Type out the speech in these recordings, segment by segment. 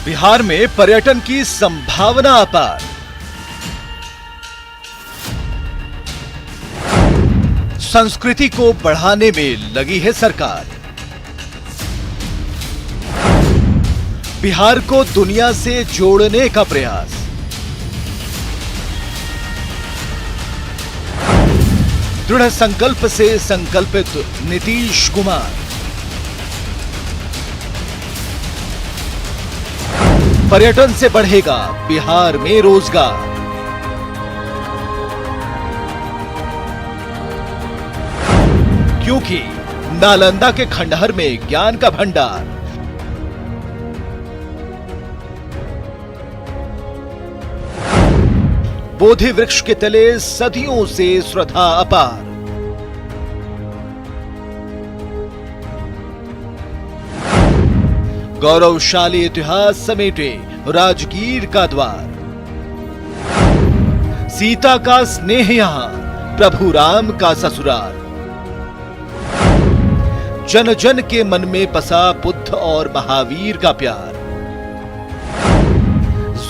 बिहार में पर्यटन की संभावना अपार। संस्कृति को बढ़ाने में लगी है सरकार। बिहार को दुनिया से जोड़ने का प्रयास। दृढ़ संकल्प से संकल्पित नीतीश कुमार। पर्यटन से बढ़ेगा बिहार में रोजगार। क्योंकि नालंदा के खंडहर में ज्ञान का भंडार। बोधि वृक्ष के तले सदियों से श्रद्धा अपार। गौरवशाली इतिहास समेटे राजगीर का द्वार। सीता का स्नेह यहां, प्रभु राम का ससुराल। जन जन के मन में बसा बुद्ध और महावीर का प्यार।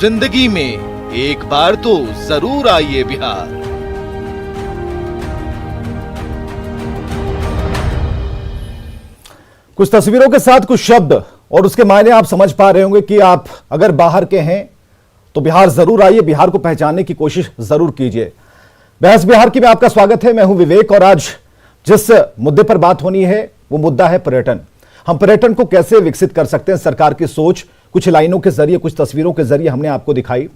जिंदगी में एक बार तो जरूर आइए बिहार। कुछ तस्वीरों के साथ कुछ शब्द और उसके मायने आप समझ पा रहे होंगे कि आप अगर बाहर के हैं तो बिहार जरूर आइए, बिहार को पहचानने की कोशिश जरूर कीजिए। बहस बिहार की में आपका स्वागत है। मैं हूं विवेक और आज जिस मुद्दे पर बात होनी है वो मुद्दा है पर्यटन। हम पर्यटन को कैसे विकसित कर सकते हैं, सरकार की सोच कुछ लाइनों के जरिए, कुछ तस्वीरों के जरिए हमने आपको दिखाई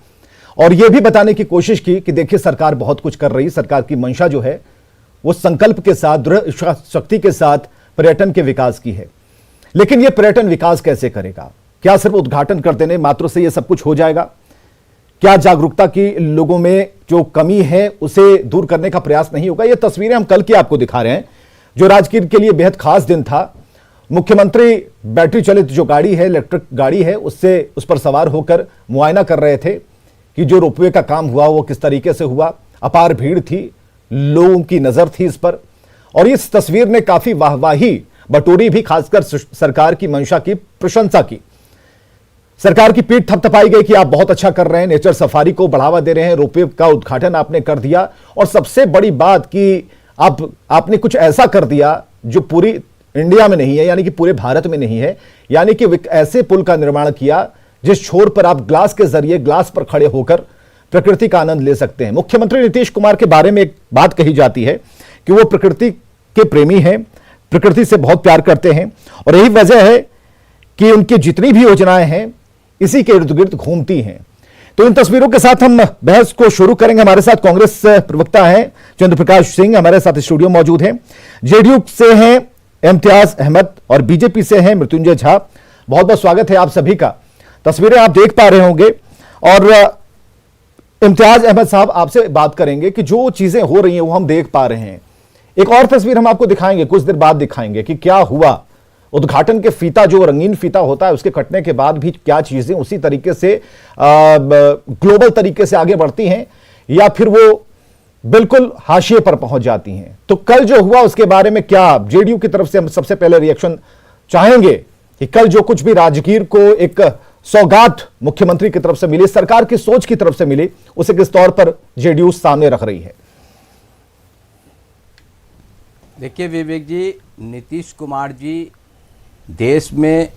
और यह भी बताने की कोशिश की कि देखिए सरकार बहुत कुछ कर रही। सरकार की मंशा जो है वो संकल्प के साथ, दृढ़ शक्ति के साथ पर्यटन के विकास की है। लेकिन यह पर्यटन विकास कैसे करेगा? क्या सिर्फ उद्घाटन कर देने मात्र से यह सब कुछ हो जाएगा? क्या जागरूकता की लोगों में जो कमी है उसे दूर करने का प्रयास नहीं होगा? ये तस्वीरें हम कल की आपको दिखा रहे हैं जो राजगीर के लिए बेहद खास दिन था। मुख्यमंत्री बैटरी चलित जो गाड़ी है, इलेक्ट्रिक गाड़ी है, उस पर सवार होकर मुआयना कर रहे थे कि जो रोपवे का काम हुआ वो किस तरीके से हुआ। अपार भीड़ थी, लोगों की नजर थी इस पर और इस तस्वीर ने काफी वाहवाही बटोरी भी, खासकर सरकार की मंशा की प्रशंसा की। सरकार की पीठ थपथपाई गई कि आप बहुत अच्छा कर रहे हैं, नेचर सफारी को बढ़ावा दे रहे हैं, रोपवे का उद्घाटन आपने कर दिया और सबसे बड़ी बात कि आपने कुछ ऐसा कर दिया जो पूरी इंडिया में नहीं है, यानी कि पूरे भारत में नहीं है। यानी कि ऐसे पुल का निर्माण किया जिस छोर पर आप ग्लास के जरिए, ग्लास पर खड़े होकर प्रकृति का आनंद ले सकते हैं। मुख्यमंत्री नीतीश कुमार के बारे में एक बात कही जाती है कि वो प्रकृति के प्रेमी हैं, प्रकृति से बहुत प्यार करते हैं और यही वजह है कि उनकी जितनी भी योजनाएं हैं इसी के इर्द गिर्द घूमती हैं। तो इन तस्वीरों के साथ हम बहस को शुरू करेंगे। हमारे साथ कांग्रेस प्रवक्ता हैं चंद्र प्रकाश सिंह, हमारे साथ स्टूडियो मौजूद हैं। जेडीयू से हैं इम्तियाज अहमद और बीजेपी से हैं मृत्युंजय झा। बहुत बहुत स्वागत है आप सभी का। तस्वीरें आप देख पा रहे होंगे और इम्तियाज अहमद साहब आपसे बात करेंगे कि जो चीजें हो रही हैं वो हम देख पा रहे हैं। एक और तस्वीर हम आपको दिखाएंगे, कुछ देर बाद दिखाएंगे कि क्या हुआ। उद्घाटन के फीता, जो रंगीन फीता होता है, उसके कटने के बाद भी क्या चीजें उसी तरीके से ग्लोबल तरीके से आगे बढ़ती हैं या फिर वो बिल्कुल हाशिए पर पहुंच जाती हैं। तो कल जो हुआ उसके बारे में क्या जेडीयू की तरफ से हम सबसे पहले रिएक्शन चाहेंगे कि कल जो कुछ भी राजगीर को एक सौगात मुख्यमंत्री की तरफ से मिली, सरकार की सोच की तरफ से मिली, उसे किस तौर पर जेडीयू सामने रख रही है? देखिए विवेक जी, नीतीश कुमार जी देश में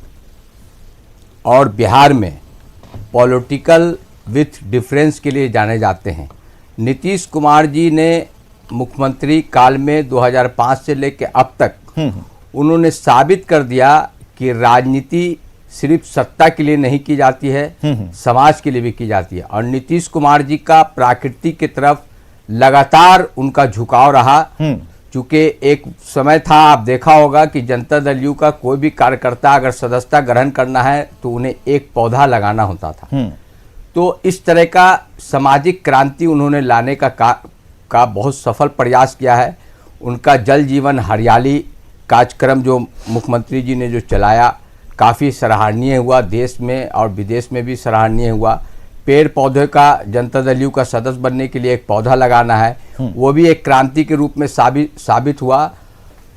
और बिहार में पॉलिटिकल विथ डिफरेंस के लिए जाने जाते हैं। नीतीश कुमार जी ने मुख्यमंत्री काल में 2005 से लेकर अब तक उन्होंने साबित कर दिया कि राजनीति सिर्फ सत्ता के लिए नहीं की जाती है, समाज के लिए भी की जाती है। और नीतीश कुमार जी का प्रकृति की तरफ लगातार उनका झुकाव रहा। चूंकि एक समय था, आप देखा होगा कि जनता दल यू का कोई भी कार्यकर्ता अगर सदस्यता ग्रहण करना है तो उन्हें एक पौधा लगाना होता था। तो इस तरह का सामाजिक क्रांति उन्होंने लाने का बहुत सफल प्रयास किया है। उनका जल जीवन हरियाली कार्यक्रम जो मुख्यमंत्री जी ने जो चलाया काफ़ी सराहनीय हुआ, देश में और विदेश में भी सराहनीय हुआ। पेड़ पौधे का जनता दल यू का सदस्य बनने के लिए एक पौधा लगाना है, वो भी एक क्रांति के रूप में साबित हुआ।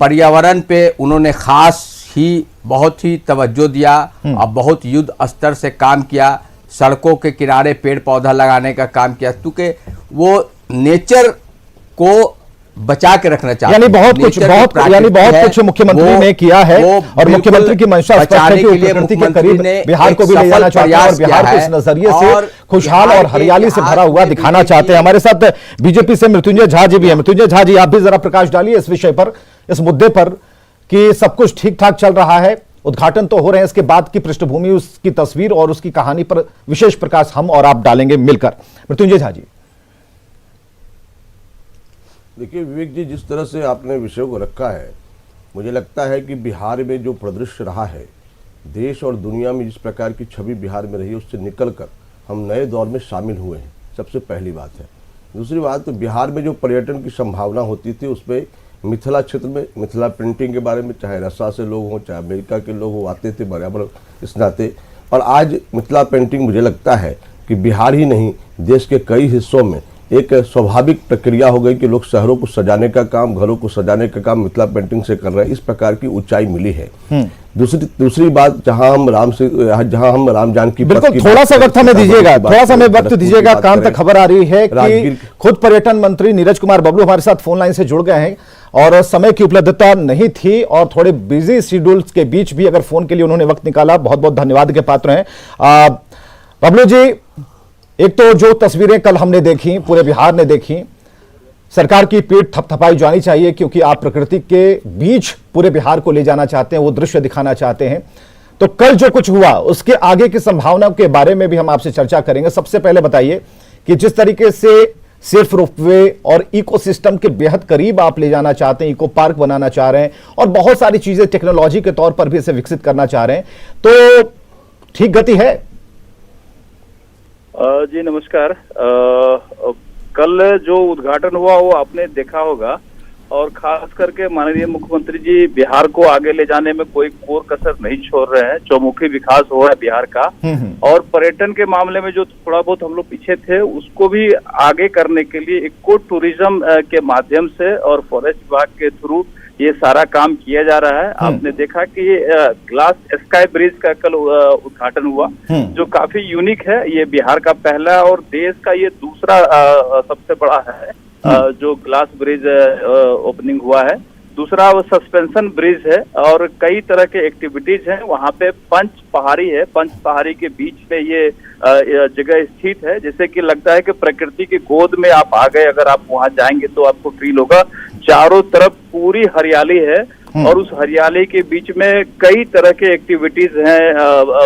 पर्यावरण पे उन्होंने खास ही बहुत ही तवज्जो दिया और बहुत युद्ध स्तर से काम किया। सड़कों के किनारे पेड़ पौधा लगाने का काम किया, क्योंकि वो नेचर को बचा के रखना चाहते यानी बहुत कुछ मुख्यमंत्री ने किया है और मुख्यमंत्री की मंशा स्पष्ट है कि प्रकृति के करीब बिहार को भी ले जाना चाहते हैं और बिहार को इस नजरिए से खुशहाल और हरियाली से भरा हुआ दिखाना चाहते हैं। हमारे साथ बीजेपी से मृत्युंजय झा जी भी है। मृत्युंजय झा जी, आप भी जरा प्रकाश डालिए इस विषय पर, इस मुद्दे पर कि सब कुछ ठीक ठाक चल रहा है, उद्घाटन तो हो रहे हैं, इसके बाद की पृष्ठभूमि, उसकी तस्वीर और उसकी कहानी पर विशेष प्रकाश हम और आप डालेंगे मिलकर। मृत्युंजय झा जी। देखिए विवेक जी, जिस तरह से आपने विषय को रखा है, मुझे लगता है कि बिहार में जो परिदृश्य रहा है, देश और दुनिया में जिस प्रकार की छवि बिहार में रही है, उससे निकलकर हम नए दौर में शामिल हुए हैं, सबसे पहली बात है। दूसरी बात, तो बिहार में जो पर्यटन की संभावना होती थी, उसमें मिथिला क्षेत्र में मिथिला प्रिंटिंग के बारे में, चाहे रसा से लोग हों, चाहे अमेरिका के लोग हो, आते थे बराबर इस नाते। और आज मिथिला पेंटिंग मुझे लगता है कि बिहार ही नहीं, देश के कई हिस्सों में एक स्वाभाविक प्रक्रिया हो गई कि लोग शहरों को सजाने का काम, घरों को सजाने का काम मिथिला पेंटिंग से कर रहे हैं। इस प्रकार की ऊंचाई मिली है। दूसरी बात, जहां हम राम जानकी, बिल्कुल, थोड़ा सा वक्त हमें दीजिएगा, थोड़ा सा हमें वक्त दीजिएगा। कान तक खबर आ रही है कि खुद पर्यटन मंत्री नीरज कुमार बबलू हमारे साथ फोन लाइन से जुड़ गए हैं और समय की उपलब्धता नहीं थी और थोड़े बिजी शेड्यूल्स के बीच भी अगर फोन के लिए उन्होंने वक्त निकाला, बहुत बहुत धन्यवाद के पात्र हैं। बबलू जी, एक तो जो तस्वीरें कल हमने देखी, पूरे बिहार ने देखी, सरकार की पीठ थपथपाई जानी चाहिए क्योंकि आप प्रकृति के बीच पूरे बिहार को ले जाना चाहते हैं, वो दृश्य दिखाना चाहते हैं। तो कल जो कुछ हुआ उसके आगे की संभावनाओं के बारे में भी हम आपसे चर्चा करेंगे। सबसे पहले बताइए कि जिस तरीके से सिर्फ रोपवे और इकोसिस्टम के बेहद करीब आप ले जाना चाहते हैं, इको पार्क बनाना चाह रहे हैं और बहुत सारी चीजें टेक्नोलॉजी के तौर पर भी इसे विकसित करना चाह रहे हैं, तो ठीक गति है? जी नमस्कार। कल जो उद्घाटन हुआ वो आपने देखा होगा और खास करके माननीय मुख्यमंत्री जी बिहार को आगे ले जाने में कोई कोर कसर नहीं छोड़ रहे हैं। चौमुखी विकास हो रहा है बिहार का और पर्यटन के मामले में जो थोड़ा बहुत हम लोग पीछे थे उसको भी आगे करने के लिए इको टूरिज्म के माध्यम से और फॉरेस्ट विभाग के थ्रू ये सारा काम किया जा रहा है। आपने देखा कि ग्लास स्काई ब्रिज का कल उद्घाटन हुआ जो काफी यूनिक है। ये बिहार का पहला और देश का ये दूसरा सबसे बड़ा है जो ग्लास ब्रिज ओपनिंग हुआ है। दूसरा वो सस्पेंशन ब्रिज है और कई तरह के एक्टिविटीज हैं। वहाँ पे पंच पहाड़ी है, पंच पहाड़ी के बीच पे ये जगह स्थित है, जैसे कि लगता है कि प्रकृति की गोद में आप आ गए। अगर आप वहाँ जाएंगे तो आपको फील होगा, चारों तरफ पूरी हरियाली है और उस हरियाली के बीच में कई तरह के एक्टिविटीज हैं,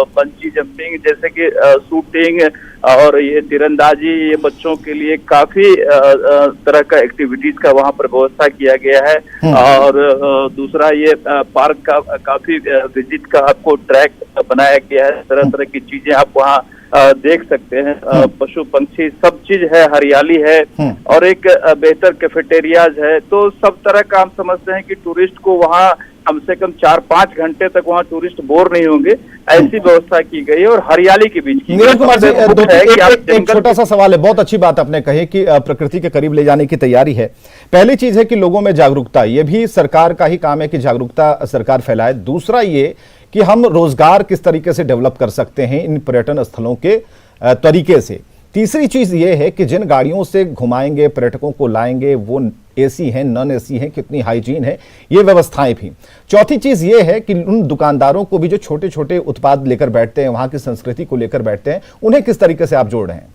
पंची जंपिंग जैसे कि शूटिंग और ये तीरंदाजी, ये बच्चों के लिए काफी तरह का एक्टिविटीज का वहाँ पर व्यवस्था किया गया है। और दूसरा ये पार्क का काफी विजिट का आपको ट्रैक बनाया गया है, तरह तरह की चीजें आप वहाँ देख सकते हैं, पशु पंछी सब चीज है, हरियाली है और एक बेहतर कैफेटेरियाज है। तो सब तरह का हम समझते हैं कि टूरिस्ट को वहाँ कम से कम 4-5 घंटे तक वहाँ टूरिस्ट बोर नहीं होंगे, ऐसी व्यवस्था की गई है और हरियाली के बीच की। नीरज कुमार जी, एक छोटा सा सवाल है। बहुत अच्छी बात आपने कही कि प्रकृति के करीब ले जाने की तैयारी है। पहली चीज है कि लोगों में जागरूकता, ये भी सरकार का ही काम है कि जागरूकता सरकार फैलाए। दूसरा ये कि हम रोजगार किस तरीके से डेवलप कर सकते हैं इन पर्यटन स्थलों के तरीके से। तीसरी चीज ये है कि जिन गाड़ियों से घुमाएंगे, पर्यटकों को लाएंगे, वो एसी हैं, नॉन एसी हैं, कितनी हाइजीन है, ये व्यवस्थाएं भी। चौथी चीज ये है कि उन दुकानदारों को भी जो छोटे छोटे उत्पाद लेकर बैठते हैं, वहां की संस्कृति को लेकर बैठते हैं, उन्हें किस तरीके से आप जोड़ रहे हैं?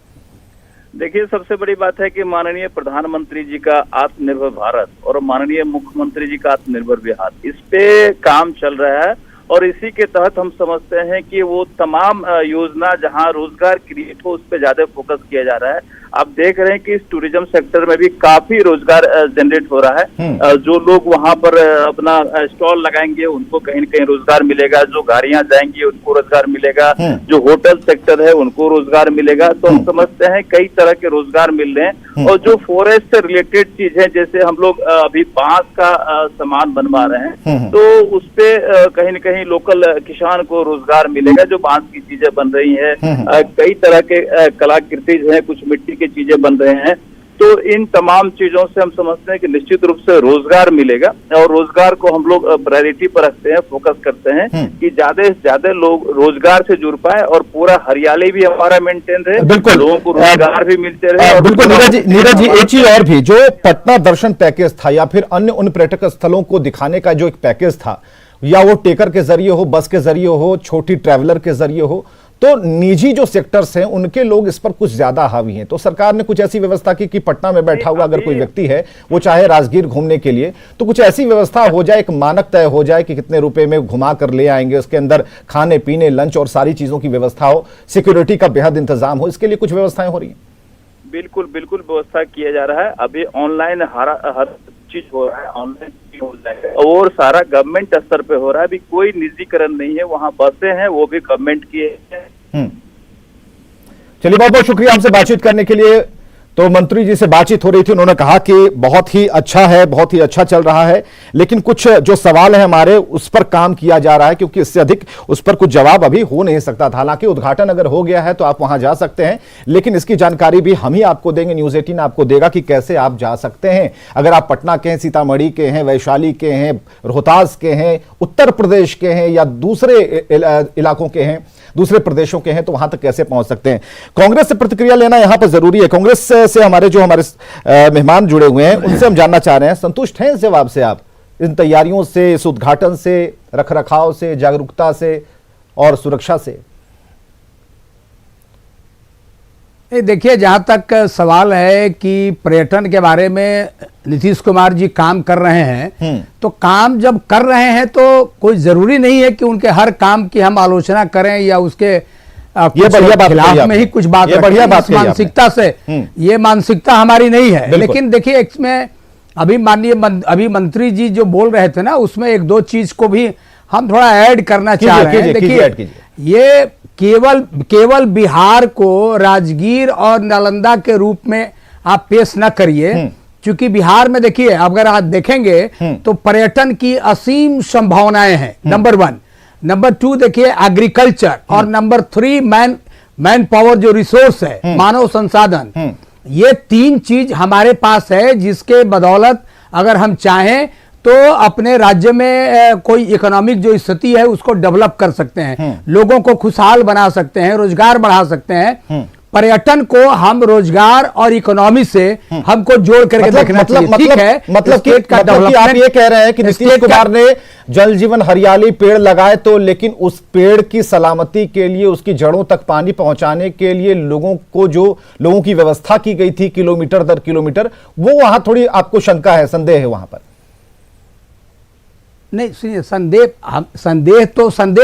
देखिए, सबसे बड़ी बात है कि माननीय प्रधानमंत्री जी का आत्मनिर्भर भारत और माननीय मुख्यमंत्री जी का आत्मनिर्भर बिहार, इस पे काम चल रहा है और इसी के तहत हम समझते हैं कि वो तमाम योजना जहां रोजगार क्रिएट हो उस पर ज्यादा फोकस किया जा रहा है। आप देख रहे हैं कि इस टूरिज्म सेक्टर में भी काफी रोजगार जनरेट हो रहा है। जो लोग वहां पर अपना स्टॉल लगाएंगे उनको कहीं न कहीं रोजगार मिलेगा, जो गाड़ियां जाएंगी उनको रोजगार मिलेगा, जो होटल सेक्टर है उनको रोजगार मिलेगा। तो हम समझते हैं कई तरह के रोजगार मिल रहे हैं और जो फॉरेस्ट से रिलेटेड चीज है, जैसे हम लोग अभी बांस का सामान बनवा रहे हैं तो उस पे कहीं न कहीं लोकल किसान को रोजगार मिलेगा, जो बांस की चीजें बन रही है। कई तरह के कलाकृति है, कुछ मिट्टी चीजें बन रहे हैं। तो इन तमाम चीजों से हम समझते हैं कि निश्चित रूप से रोजगार मिलेगा, और रोजगार को हम लोग प्रायोरिटी पर रखते हैं, फोकस करते हैं कि ज्यादा से ज्यादा लोग रोजगार से जुड़ पाए और पूरा हरियाली भी हमारा मेंटेन रहे, बिल्कुल लोगों को रोजगार भी मिलते रहे। बिल्कुल नीरज जी एक चीज और भी, जो पटना दर्शन पैकेज था या फिर अन्य उन पर्यटक स्थलों को दिखाने का जो एक पैकेज था, या वो टेकर के जरिए हो, बस के जरिए हो, छोटी ट्रैवलर के जरिए हो, तो निजी जो सेक्टर्स हैं उनके लोग इस पर कुछ ज्यादा हावी हैं। तो सरकार ने कुछ ऐसी व्यवस्था की कि पटना में बैठा हुआ अगर कोई व्यक्ति है, वो चाहे राजगीर घूमने के लिए, तो कुछ ऐसी व्यवस्था हो जाए, एक मानक तय हो जाए कि कितने रुपए में घुमा कर ले आएंगे, उसके अंदर खाने पीने लंच और सारी चीजों की व्यवस्था हो, सिक्योरिटी का बेहद इंतजाम हो, इसके लिए कुछ व्यवस्थाएं हो रही हैं। बिल्कुल बिल्कुल व्यवस्था किया जा रहा है। अभी ऑनलाइन हर चीज हो रहा है, ऑनलाइन हो जाएगा और सारा गवर्नमेंट स्तर पे हो रहा है। अभी कोई निजीकरण नहीं है, वहाँ बसें हैं वो भी गवर्नमेंट की है। चलिए बहुत बहुत शुक्रिया हमसे बातचीत करने के लिए। तो मंत्री जी से बातचीत हो रही थी, उन्होंने कहा कि बहुत ही अच्छा है, बहुत ही अच्छा चल रहा है, लेकिन कुछ जो सवाल है हमारे उस पर काम किया जा रहा है, क्योंकि इससे अधिक उस पर कुछ जवाब अभी हो नहीं सकता था। हालांकि उद्घाटन अगर हो गया है तो आप वहां जा सकते हैं, लेकिन इसकी जानकारी भी हम ही आपको देंगे, न्यूज 18 आपको देगा कि कैसे आप जा सकते हैं। अगर आप पटना के हैं, सीतामढ़ी के हैं, वैशाली के हैं, रोहतास के हैं, उत्तर प्रदेश के हैं या दूसरे इलाकों के हैं, दूसरे प्रदेशों के हैं, तो वहां तक कैसे पहुंच सकते हैं। कांग्रेस से प्रतिक्रिया लेना यहां पर जरूरी है। कांग्रेस से हमारे मेहमान जुड़े हुए हैं, उनसे हम जानना चाह रहे हैं, संतुष्ट हैं इस जवाब से आप, इन तैयारियों से, इस उद्घाटन से, रखरखाव से, जागरूकता से और सुरक्षा से? देखिए, जहां तक सवाल है कि पर्यटन के बारे में नीतीश कुमार जी काम कर रहे हैं, तो काम जब कर रहे हैं तो कोई जरूरी नहीं है कि उनके हर काम की हम आलोचना करें या उसके खिलाफ में ही कुछ बात रखें। बढ़िया बात मानसिकता से, ये मानसिकता हमारी नहीं है। लेकिन देखिए, इसमें अभी माननीय मंत्री जी जो बोल रहे थे ना, उसमें एक दो चीज को भी हम थोड़ा ऐड करना चाह रहे हैं। देखिए, ये केवल बिहार को राजगीर और नालंदा के रूप में आप पेश न करिए, क्योंकि बिहार में देखिए, अगर आप देखेंगे तो पर्यटन की असीम संभावनाएं हैं, नंबर 1। नंबर 2 देखिए एग्रीकल्चर, और नंबर 3 मैन पावर जो रिसोर्स है, मानव संसाधन। ये 3 चीज हमारे पास है, जिसके बदौलत अगर हम चाहें तो अपने राज्य में कोई इकोनॉमिक जो स्थिति है उसको डेवलप कर सकते हैं, लोगों को खुशहाल बना सकते हैं, रोजगार बढ़ा सकते हैं। पर्यटन को हम रोजगार और इकोनॉमी से हमको जोड़ करके देखना चाहिए। ठीक है, मतलब कि आप ये कह रहे हैं कि नीतीश कुमार ने जल जीवन हरियाली पेड़ लगाए, तो लेकिन उस पेड़ की सलामती के लिए, उसकी जड़ों तक पानी पहुंचाने के लिए लोगों की व्यवस्था की गई थी किलोमीटर दर किलोमीटर, वो वहां थोड़ी आपको शंका है, संदेह है वहां पर? नहीं सुनिए, संदेह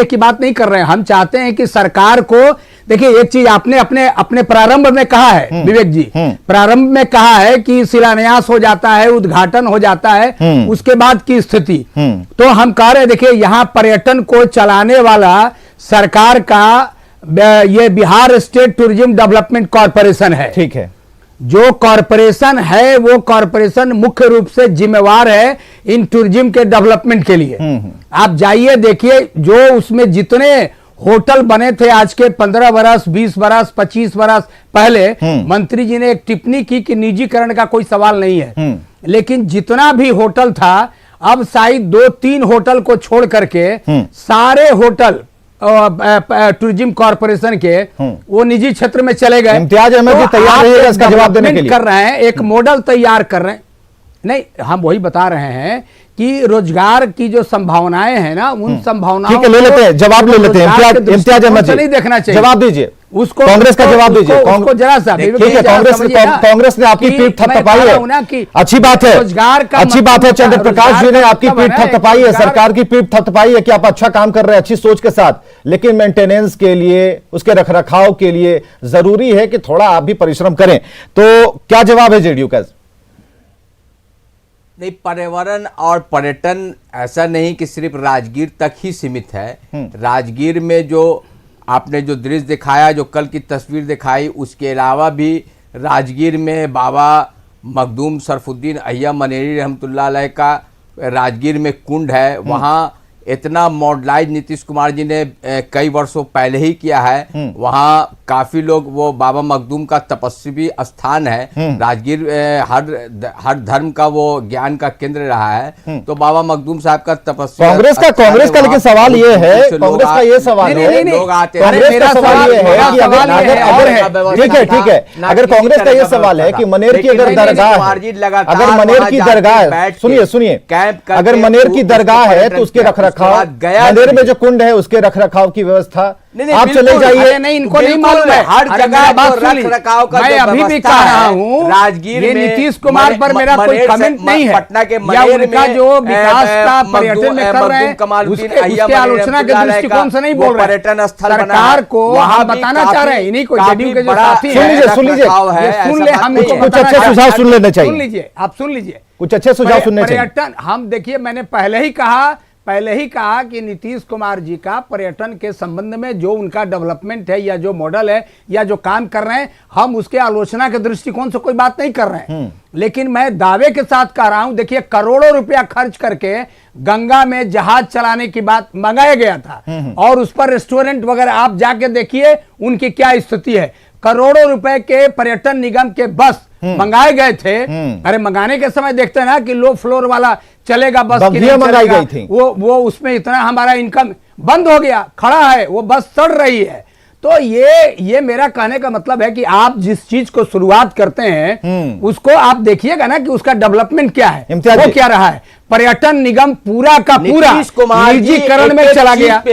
की बात नहीं कर रहे हैं। हम चाहते हैं कि सरकार को, देखिए एक चीज आपने अपने प्रारंभ में कहा है विवेक जी, प्रारंभ में कहा है कि शिलान्यास हो जाता है, उद्घाटन हो जाता है, उसके बाद की स्थिति। तो हम कह रहे हैं, देखिए यहाँ पर्यटन को चलाने वाला सरकार का ये Bihar state tourism development corporation है। ठीक है, जो कॉरपोरेशन है वो कॉरपोरेशन मुख्य रूप से जिम्मेवार है इन टूरिज्म के डेवलपमेंट के लिए। आप जाइए देखिए, जो उसमें जितने होटल बने थे आज के 15 बरस, 20 बरस, 25 बरस पहले, मंत्री जी ने एक टिप्पणी की कि निजीकरण का कोई सवाल नहीं है, लेकिन जितना भी होटल था, अब शायद 2-3 होटल को छोड़ करके सारे होटल टूरिज्म कॉर्पोरेशन के वो निजी क्षेत्र में चले गए। इम्तियाज अहमद जी तैयार रहिएगा इसका जवाब देने के लिए। कर रहे हैं, एक मॉडल तैयार कर रहे हैं। नहीं, हम वही बता रहे हैं कि रोजगार की जो संभावनाएं हैं ना, उन संभावनाओं, ठीक है, ले लेते हैं, जवाब ले लेते हैं। इम्तियाज अहमद जी, नहीं देखना चाहिए, जवाब दीजिए उसको, कांग्रेस का जवाब दीजिए। जरा सा ठीक है, कांग्रेस ने आपकी पीठ थपथपाई है, अच्छी बात है, अच्छी बात है। चंद्र प्रकाश जी ने आपकी पीठ थपथपाई है, सरकार की पीठ थपथपाई है कि आप अच्छा काम कर रहे हैं अच्छी सोच के साथ, लेकिन मेंटेनेंस के लिए, उसके रखरखाव के लिए जरूरी है कि थोड़ा आप भी परिश्रम करें। तो क्या जवाब है जेडीयू का? नहीं, पर्यावरण और पर्यटन ऐसा नहीं कि सिर्फ राजगीर तक ही सीमित है। राजगीर में जो आपने जो दृश्य दिखाया, जो कल की तस्वीर दिखाई, उसके अलावा भी राजगीर में बाबा मखदूम शरफुद्दीन अय्या मनेरी रहमतुल्लाह अलैह का राजगीर में कुंड है, वहाँ इतना मॉडलाइज नीतीश कुमार जी ने कई वर्षों पहले ही किया है। वहाँ काफी लोग, वो बाबा मखदूम का तपस्वी स्थान है, राजगीर हर धर्म का वो ज्ञान का केंद्र रहा है। तो बाबा मखदूम साहब का तपस्वी कांग्रेस का लेकिन सवाल ये है, कांग्रेस का ये सवाल है, लोग आते कांग्रेस का सवाल ये है कि अगर ठीक है, अगर कांग्रेस का ये सवाल है कि मनेर की अगर दरगाह, अगर मनेर की दरगाह, सुनिए, अगर मनेर की दरगाह है तो उसके रखरखाव, मनेर में जो कुंड है उसके रखरखाव की व्यवस्था आप चले जाइए। नहीं, इनको नहीं मालूम है, हर जगह रखरखाव का मैं अभी भी कह रहा हूँ, राजगीर ये नीतीश कुमार पर मेरा कोई कमेंट नहीं है, पटना के या उनका जो विकास का पर्यटन में कर रहे हैं उसके आलोचना के दृष्टिकोण से नहीं बोल रहे, पर्यटन स्थल सरकार को हम बताना चाह रहे हैं, इन्हीं को जेडीयू के जो साथी हैं, सुन लीजिए, सुन ले, हम इनको कुछ अच्छे सुझाव सुन लेने चाहिए, सुन लीजिए, आप सुन लीजिए, कुछ अच्छे सुझाव सुनने चाहिए। पर्यटन, हम देखिए, मैंने पहले ही कहा कि नीतीश कुमार जी का पर्यटन के संबंध में जो उनका डेवलपमेंट है या जो मॉडल है या जो काम कर रहे हैं, हम उसके आलोचना के दृष्टिकोण से कोई बात नहीं कर रहे हैं, लेकिन मैं दावे के साथ कह रहा हूं, देखिए करोड़ों रुपया खर्च करके गंगा में जहाज चलाने की बात मंगाया गया था और उस पर रेस्टोरेंट वगैरह आप जाके देखिए उनकी क्या स्थिति है। करोड़ों रुपए के पर्यटन निगम के बस मंगाए गए थे। अरे मंगाने के समय देखते हैं ना कि लो फ्लोर वाला चलेगा बस, मंगाई गई थी, वो उसमें इतना हमारा इनकम बंद हो गया, खड़ा है वो बस, सड़ रही है। तो ये मेरा कहने का मतलब है कि आप जिस चीज को शुरुआत करते हैं उसको आप देखिएगा ना कि उसका डेवलपमेंट क्या है, वो क्या रहा है। पर्यटन निगम पूरा का पूरा निजीकरण में चला गया।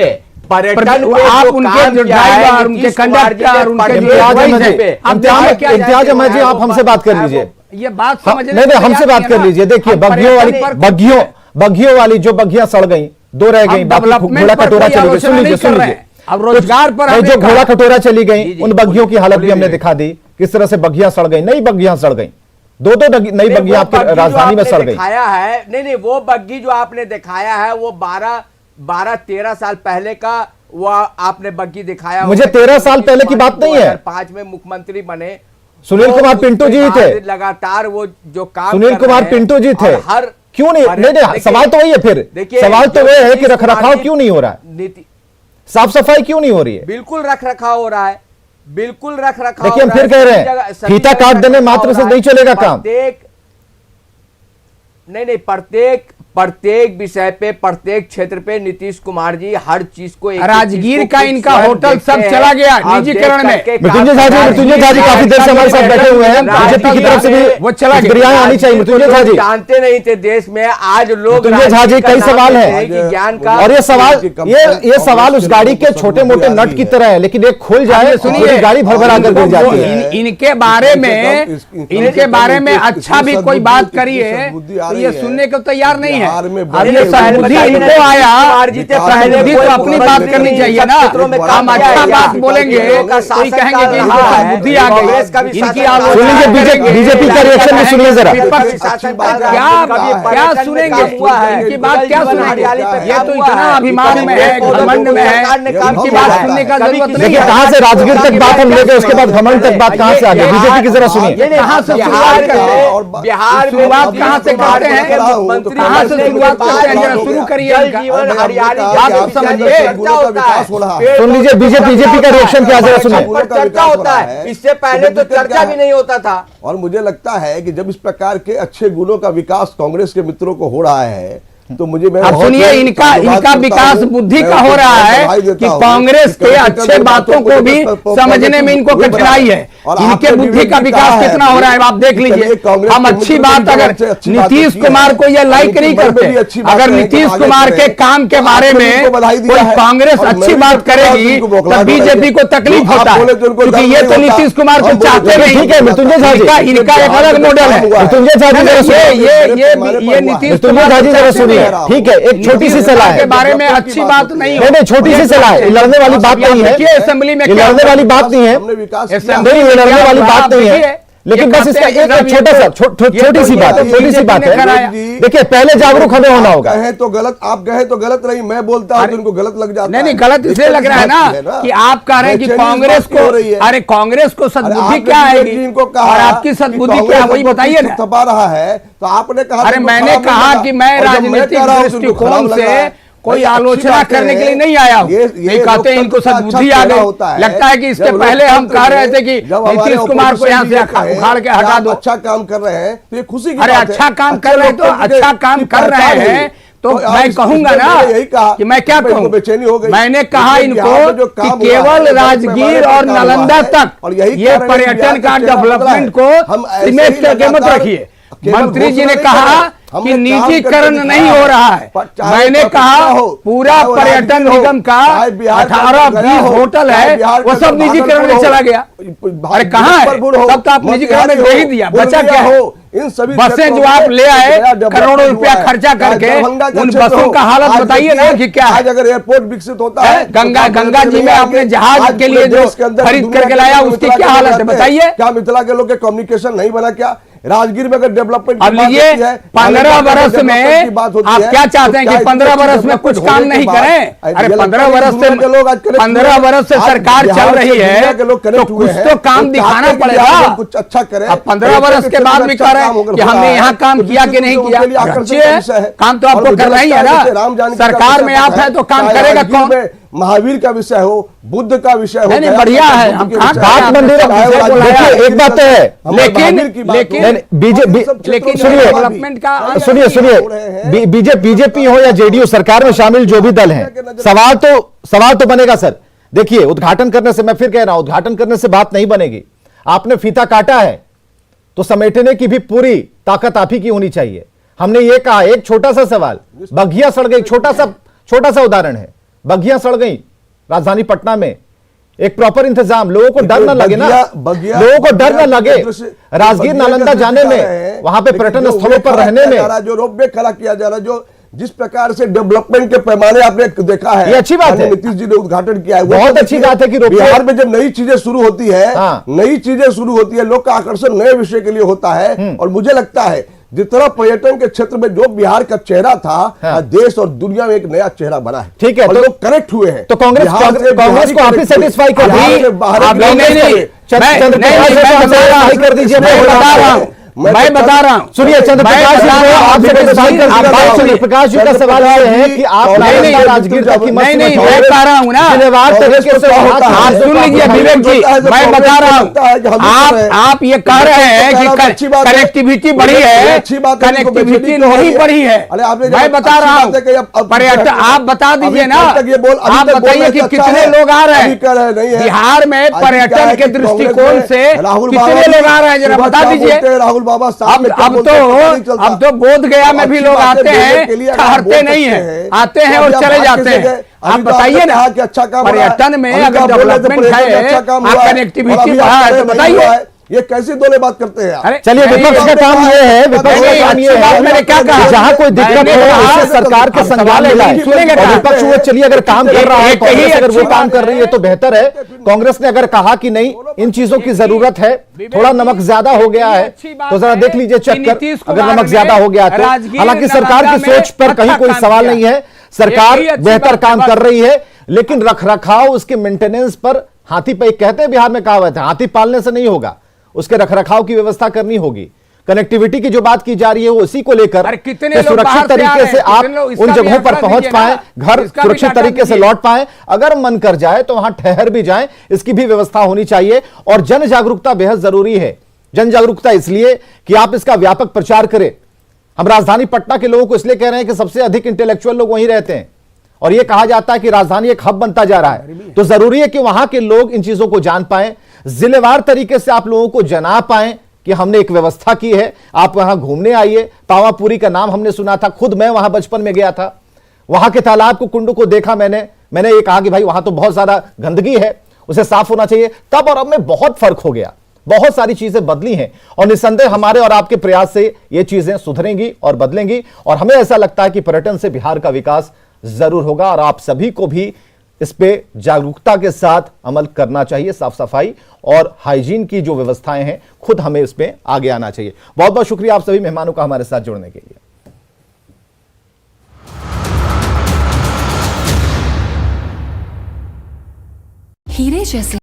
पर्यटन आप उनके जो ड्राइवर, उनके कंडक्टर, उनके इम्तियाज अहमद जी, आप हमसे बात कर लीजिए, ये बात समझ नहीं, हमसे बात कर लीजिए। देखिए बग्घियों वाली जो बग्घियां सड़ गई, दो रह गई, घोड़ा कटोरा चली गई, सुन लीजिए, अब रोजगार पर जो घोड़ा कटोरा चली गई, उन बग्घियों की हालत भी हमने दिखा दी, किस तरह से बग्घियां सड़ गई, नई बग्घियां सड़ गई, दो नई बग्घियां आपकी राजधानी में सड़ गई। नहीं, वो बग्घी जो आपने दिखाया है वो 12-13 साल पहले का वो आपने बग्घी दिखाया। मुझे 13 साल पहले की बात नहीं है। 2005 में मुख्यमंत्री बने सुनील कुमार पिंटू जी थे, लगातार वो जो काम सुनील कुमार पिंटू जी थे। हर क्यों नहीं, सवाल तो वही है, फिर सवाल तो वह है कि रखरखाव क्यों नहीं हो रहा है, साफ सफाई क्यों नहीं हो रही है। बिल्कुल रखरखाव हो रहा है, बिल्कुल रखरखाव। देखिए हम फिर कह रहे हैं, फीता काट देने मात्र से नहीं चलेगा काम। नहीं, प्रत्येक विषय पे, प्रत्येक क्षेत्र पे नीतीश कुमार जी हर चीज को, राजगीर का इनका होटल सब चला गया निजीकरण में। मृत्युंजय झा जी काफी देर से हमारे साथ बैठे हुए हैं, बीजेपी की तरफ से भी वो चला गया, आनी चाहिए। मृत्युंजय झा जी जानते नहीं थे देश में, आज लोग, मृत्युंजय झा जी कई सवाल है ज्ञान का, और ये सवाल उस गाड़ी के छोटे मोटे नट की तरह है, लेकिन एक खुल जाए, सुनिए, गाड़ी भरभरा कर गिर जाती है। इनके बारे में अच्छा भी कोई बात करिए तो ये सुनने को तैयार नहीं है। सद्बुद्धि इनको आया, सद्बुद्धि तो अपनी बात करनी चाहिए ना, हम अच्छा बात बोलेंगे कोई कहेंगे कि इनको सद्बुद्धि आ गई, इनकी आलोचना। बीजेपी का रिएक्शन भी सुनिए जरा, क्या सुनेंगे, इनकी बात क्या सुनेंगे? ये तो इतना अभिमान में है, घमंड में है, इनकी बात सुनने का जरूरत नहीं है। कहां से राजगीर तक बात हम लेके उसके बाद घमंड तक बात कहां से आ गई? बीजेपी की जरा सुनिए, कहां से शुरुआत करते हैं, बिहार में बात कहां से करते हैं, कहां से शुरुआत करते हैं, जरा शुरू करिए। बात समझिए, सुन लीजिए, बीजेपी का रिएक्शन क्या, जरा सुनिए। चर्चा होता है, इससे पहले तो चर्चा भी नहीं होता था। और मुझे लगता है कि जब इस प्रकार के अच्छे गुणों का विकास कांग्रेस के मित्रों को हो रहा है तो मुझे, मैं सुनिए, इनका विकास बुद्धि का हो रहा है कि कांग्रेस के अच्छे बातों को भी समझने में इनको कठिनाई है। इनके बुद्धि का विकास कितना हो रहा है आप देख लीजिए। हम अच्छी बात, अगर नीतीश कुमार को ये लाइक नहीं करते, अगर नीतीश कुमार के काम के बारे में कोई कांग्रेस अच्छी बात करेगी तो बीजेपी को तकलीफ होता है, क्योंकि ये तो नीतीश कुमार को चाहते नहीं। ठीक है मृत्युंजय झा जी, इनका एक अलग मॉडल है। मृत्युंजय झा जी, ये नीतीश कुमार जरा सुनिए, ठीक है, एक छोटी सी सलाह है, के बारे में अच्छी बात नहीं, छोटी सी सलाह है, लड़ने वाली बात नहीं है, असेंबली में लड़ने वाली बात नहीं है, लड़ने वाली बात नहीं है, लेकिन बस इसका एक छोटा सा छोटी सी बात है। देखिए, पहले जागरूक हमें होना होगा। कहे तो गलत, आप कहे तो गलत नहीं, मैं बोलता हूं तो उनको गलत लग जाता है। नहीं, गलत इसलिए लग रहा है ना कि आप कह रहे हैं कि कांग्रेस को, अरे कांग्रेस को सद्बुद्धि क्या आएगी और आपकी सद्बुद्धि क्या है, वही बताइए ना। थपा रहा है तो आपने कहा, अरे मैंने कहा कि मैं राजनीतिक दृष्टिकोण से कोई अच्छी आलोचना बातें करने के लिए हैं। नहीं आया हूं। ये ये कहते हैं इनको लोकतंत्र का सद्बुद्धि अच्छा आ चेहरा गई। होता है। लगता है कि इसके जब पहले हम लोकतंत्र कह रहे में थे कि जब हमारे नीतीश कुमार को यहाँ से opposition भी उखाड़ के कहे हटा कि दो। आप अच्छा काम कर रहे हैं तो ये खुशी की अरे बात है। अच्छा काम कर रहे हैं तो लोकतंत्र के- अच्छा काम की कर रहे पहचान हैं हुई। तो आप मैं इस- कहूंगा इसमें ना मैंने यही कहा कि मैं क्या कि इनको कहूं। बेचैनी हो गई। मैंने कहा लेकिन बिहार में इनको जो कि काम हुआ केवल है, राजगीर और काम हुआ नालंदा है, तक और यही ये कारण है कि पर्यटन बिहार का चेहरा बदला है। डेवलपमेंट को हम ऐसे सीमेंट ही करके मत लगातार रखिए। केवल मंत्री जी घोषणा ने नहीं कहा कर रहे। हमने कि काम करके निजीकरण दिखाया नहीं हो रहा है। चाहे मैंने पटना कहा हो, पूरा चाहे वो पर्यटन राजगीर हो, निगम का चाहे बिहार का 18-20 हो, होटल चाहे है बिहार वो का सब निजीकरण में भागलपुर चला हो, गया। अरे कहाँ है? मुजफ्फरपुर हो, सब तो आप निजीकरण में दे ही दिया। मोतिहारी बचा क्या है? हो, इन सभी बसें क्षेत्रों जो आप में ले आए नया डेवलपमेंट करोड़ों रुपया हुआ है। खर्चा चाहे करके दरभंगा का उन क्षेत्र बसों हो, का हालत आज बताइए ना देखिए, कि क्या है। आज अगर एयरपोर्ट विकसित होता है तो गंगा जी में आपने जहाज के लिए जो खरीद करके लाया उसकी क्या हालत है बताइए। क्या मिथिला के लोग के कम्युनिकेशन नहीं बना क्या? राजगीर में अगर डेवलपमेंट अब लीजिए 15 वर्ष में आप क्या चाहते हैं कि 15 वर्ष में कुछ काम नहीं करें? अरे 15 वर्ष से सरकार चल रही है तो कुछ तो काम दिखाना पड़ेगा। कुछ अच्छा करें। अब 15 वर्ष के बाद भी कह रहे हैं कि हमने यहाँ काम किया कि नहीं किया। अच्छे है, काम तो आपको करना ही है ना। सरकार में आप है तो काम करेगा कौन? महावीर का विषय हो, बुद्ध का विषय हो, नहीं बढ़िया है। हम बात मंदिर देखिए एक बात है लेकिन बीजेपी सुनिए डेवलपमेंट का सुनिए बीजेपी हो या जेडीयू सरकार में शामिल जो भी दल हैं सवाल तो बनेगा सर। देखिए उद्घाटन करने से मैं फिर कह रहा हूं उद्घाटन करने से बात नहीं बनेगी। आपने फीता काटा है तो समेटने की भी पूरी ताकत आप ही की होनी चाहिए। हमने ये कहा एक छोटा सा सवाल बगिया सड़ गई छोटा सा उदाहरण है। बगिया सड़ गई राजधानी पटना में एक प्रॉपर इंतजाम लोगों को डर न लगे ना लोगों को डर न लगे राजगीर नालंदा जाने में वहां पे पर्यटन स्थलों पर रहने में जो रोपवे खड़ा किया जा रहा जो जिस प्रकार से डेवलपमेंट के पैमाने आपने देखा है ये अच्छी बात है। नीतीश जी ने उद्घाटन किया है बहुत अच्छी बात है कि बिहार में जब नई चीजें शुरू होती है हाँ। नई चीजें शुरू होती है लोग का आकर्षण नए विषय के लिए होता है और मुझे लगता है जितना पर्यटन के क्षेत्र में जो बिहार का चेहरा था हाँ। देश और दुनिया में एक नया चेहरा बना है। ठीक है और तो लोग कनेक्ट हुए हैं तो कांग्रेस को आप ही सेटिस्फाई कर कर दीजिए। मैं बता रहा हूं सुनिए चंद्रप्रकाश प्रकाश जी का सवाल ये है कि आप राजगीर तक की नहीं मैं कह रहा हूं ना तरीके से आप सुन लीजिए विवेक जी मैं बता रहा हूं आप ये कह रहे हैं कि कनेक्टिविटी बढ़ी है कनेक्टिविटी नहीं बढ़ी है। मैं बता रहा हूं पर्यटन आप बता दीजिए ना आप बताइए कि कितने लोग आ रहे हैं बिहार में पर्यटन के दृष्टिकोण से कितने लोग आ रहे हैं जरा बता दीजिए। राहुल बाबा साहब अब तो बोध गया में भी लोग आते हैं ठहरते नहीं है आते हैं और चले जाते हैं। आप बताइए ना अच्छा काम पर्यटन में अगर डेवलपमेंट है कनेक्टिविटी बढ़ा है तो बताइए ये कैसे दोले बात करते हैं। चलिए विपक्ष का काम ये है विपक्ष का काम ये है मैंने क्या कहा जहां कोई दिक्कत हो उसे सरकार के संज्ञान में लाए। विपक्ष वो चलिए अगर काम कर रहा है कांग्रेस अगर वो काम कर रही है तो बेहतर है। कांग्रेस ने अगर कहा कि नहीं इन चीजों की जरूरत है थोड़ा नमक ज्यादा हो गया है तो जरा देख लीजिए चेक कर अगर नमक ज्यादा हो गया तो। हालांकि सरकार की सोच पर कहीं कोई सवाल नहीं है सरकार बेहतर काम कर रही है लेकिन रखरखाव उसके मेंटेनेंस पर हाथी पे कहते हैं बिहार में कहावत है हाथी पालने से नहीं होगा उसके रखरखाव की व्यवस्था करनी होगी। कनेक्टिविटी की जो बात की जा रही है वो उसी को लेकर कितने सुरक्षित तरीके से आप उन जगहों पर पहुंच पाए घर सुरक्षित तरीके से लौट पाए अगर मन कर जाए तो वहां ठहर भी जाए इसकी भी व्यवस्था होनी चाहिए। और जन जागरूकता बेहद जरूरी है। जन जागरूकता इसलिए कि आप इसका व्यापक प्रचार करें। हम राजधानी पटना के लोगों को इसलिए कह रहे हैं कि सबसे अधिक इंटेलेक्चुअल लोग वहीं रहते हैं और यह कहा जाता है कि राजधानी एक हब बनता जा रहा है तो जरूरी है कि वहां के लोग इन चीजों को जान पाए जिलेवार तरीके से आप लोगों को जना पाएं कि हमने एक व्यवस्था की है। आप वहां घूमने आइए। पावापुरी का नाम हमने सुना था खुद मैं वहां बचपन में गया था वहां के तालाब को कुंड को देखा मैंने ये कहा कि भाई वहां तो बहुत ज्यादा गंदगी है उसे साफ होना चाहिए। तब और अब में बहुत फर्क हो गया बहुत सारी चीजें बदली हैं और निस्संदेह हमारे और आपके प्रयास से ये चीजें सुधरेंगी और बदलेंगी और हमें ऐसा लगता है कि पर्यटन से बिहार का विकास जरूर होगा और आप सभी को भी इस पे जागरूकता के साथ अमल करना चाहिए। साफ सफाई और हाइजीन की जो व्यवस्थाएं हैं खुद हमें इसमें आगे आना चाहिए। बहुत बहुत शुक्रिया आप सभी मेहमानों का हमारे साथ जुड़ने के लिए। हीरे जैसे